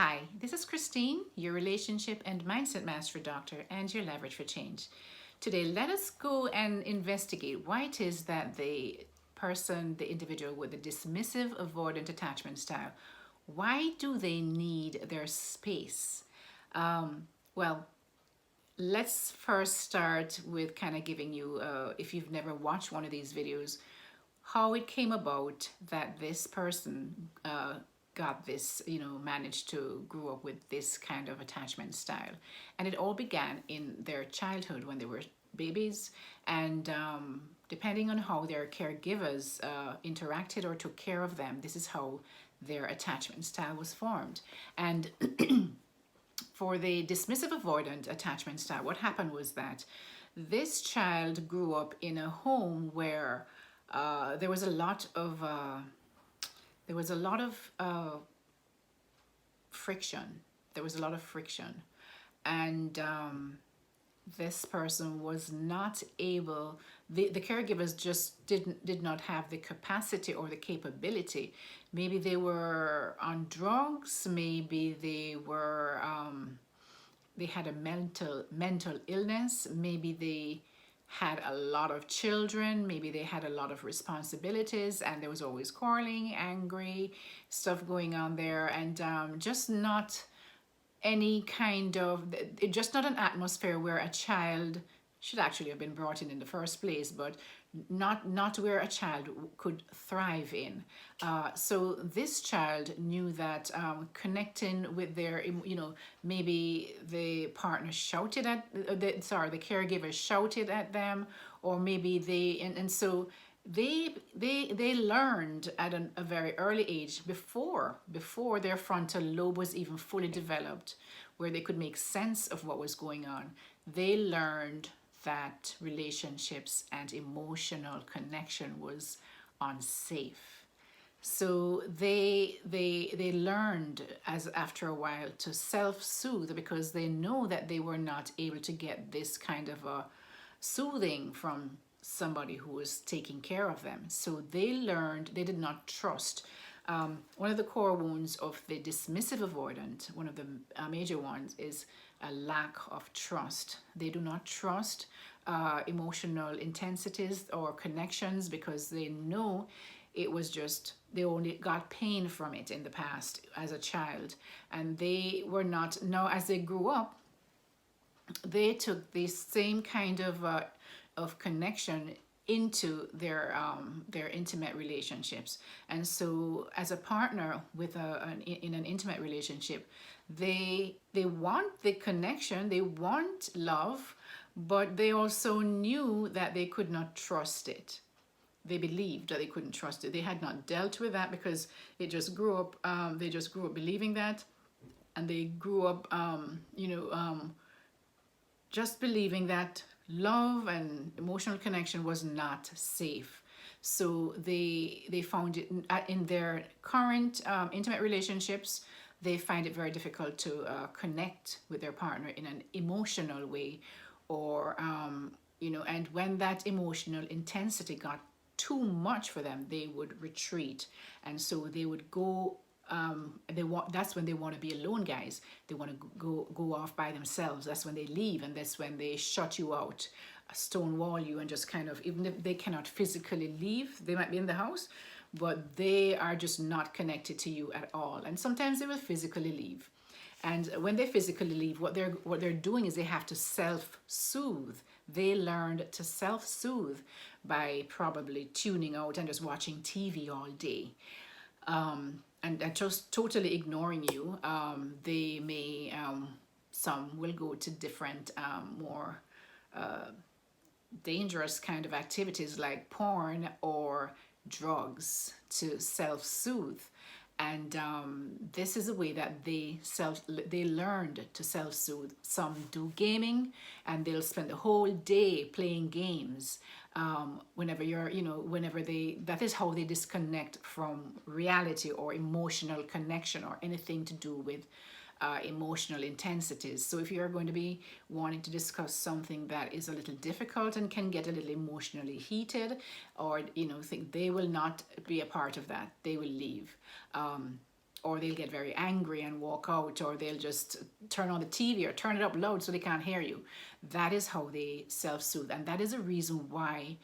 Hi, this is Christine, your relationship and mindset master doctor and your leverage for change. Today, let us go and investigate why it is that the individual with the dismissive avoidant attachment style, why do they need their space? Well, let's first start with kind of giving you, if you've never watched one of these videos, how it came about that this person got this, managed to grow up with this kind of attachment style. And it all began in their childhood when they were babies. And depending on how their caregivers interacted or took care of them, this is how their attachment style was formed. And for the dismissive avoidant attachment style, what happened was that this child grew up in a home where there was a lot of friction. There was a lot of friction, and this person was not able. The caregivers just did not have the capacity or the capability. Maybe they were on drugs. Maybe they had a mental illness. Maybe they had a lot of children. Maybe they had a lot of responsibilities, and there was always quarreling, angry stuff going on there, and just not any kind of, just not an atmosphere where a child should actually have been brought in the first place, but not where a child could thrive in. So this child knew that connecting with their, maybe the partner shouted at, the caregiver shouted at them, or maybe and so they learned at a very early age, before their frontal lobe was even fully developed, where they could make sense of what was going on. They learned that relationships and emotional connection was unsafe. So they learned, as after a while, to self-soothe, because they know that they were not able to get this kind of a soothing from somebody who was taking care of them. So they learned, they did not trust. One of the core wounds of the dismissive avoidant, one of the major ones, is a lack of trust. They do not trust emotional intensities or connections, because they know it was just, they only got pain from it in the past as a child, and they were not, now as they grew up, they took this same kind of connection into their intimate relationships. And so as a partner with in an intimate relationship, they want the connection, they want love, but they also knew that they could not trust it. They believed that they couldn't trust it. They had not dealt with that, because it just grew up, they just grew up believing that, and they grew up just believing that love and emotional connection was not safe. So they found it in their current intimate relationships. They find it very difficult to connect with their partner in an emotional way, or and when that emotional intensity got too much for them, they would retreat, and so they would go. That's when they want to be alone, guys. They want to go off by themselves. That's when they leave, and that's when they shut you out, stonewall you, and just kind of, even if they cannot physically leave, they might be in the house, but they are just not connected to you at all. And sometimes they will physically leave. And when they physically leave, what they're doing is they have to self-soothe. They learned to self-soothe by probably tuning out and just watching TV all day. And just totally ignoring you. They may, some will go to different, more dangerous kind of activities like porn or drugs to self-soothe. And this is a way that they learned to self-soothe. Some do gaming, and they'll spend the whole day playing games. Whenever that is how they disconnect from reality or emotional connection or anything to do with emotional intensities. So if you're going to be wanting to discuss something that is a little difficult and can get a little emotionally heated, or think, they will not be a part of that. They will leave. or they'll get very angry and walk out, or they'll just turn on the TV or turn it up loud so they can't hear you. That is how they self-soothe, and that is a reason why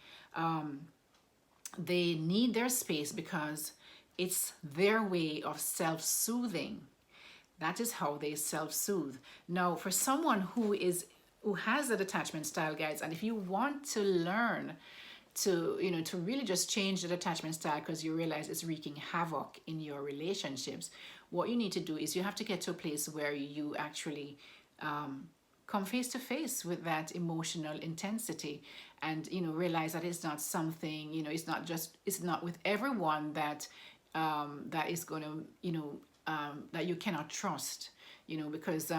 they need their space, because it's their way of self-soothing. That is how they self-soothe. Now, for someone who has that attachment style, guys, and if you want to learn to, to really just change that attachment style, because you realize it's wreaking havoc in your relationships, what you need to do is you have to get to a place where you actually come face to face with that emotional intensity, and realize that it's not something, it's not with everyone that that is going to, that you cannot trust, because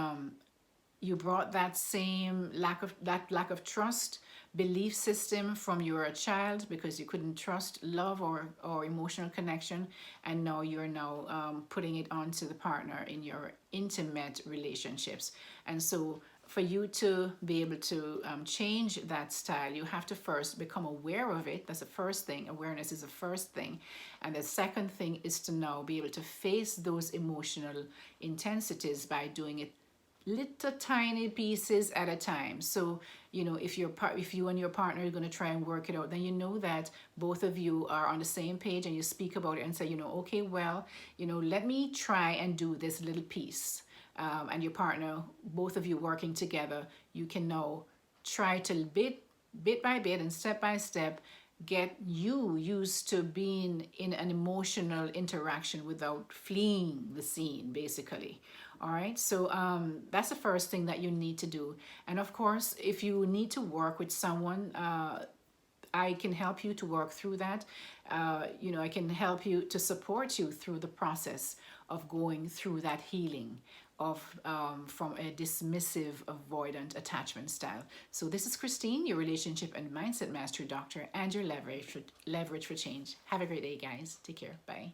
you brought that same lack of trust belief system from you were a child, because you couldn't trust love or emotional connection, and now you're putting it onto the partner in your intimate relationships. And so for you to be able to change that style, you have to first become aware of it. That's the first thing. Awareness is the first thing. And the second thing is to now be able to face those emotional intensities by doing it little tiny pieces at a time. So if you and your partner are going to try and work it out, then that both of you are on the same page, and you speak about it and say, okay, well, let me try and do this little piece. And your partner, both of you working together, you can now try to bit by bit and step by step get you used to being in an emotional interaction without fleeing the scene, basically. All right, so that's the first thing that you need to do. And of course, if you need to work with someone, I can help you to work through that. I can help you to support you through the process of going through that healing of from a dismissive, avoidant attachment style. So this is Christine, your relationship and mindset mastery doctor, and your leverage for change. Have a great day, guys. Take care. Bye.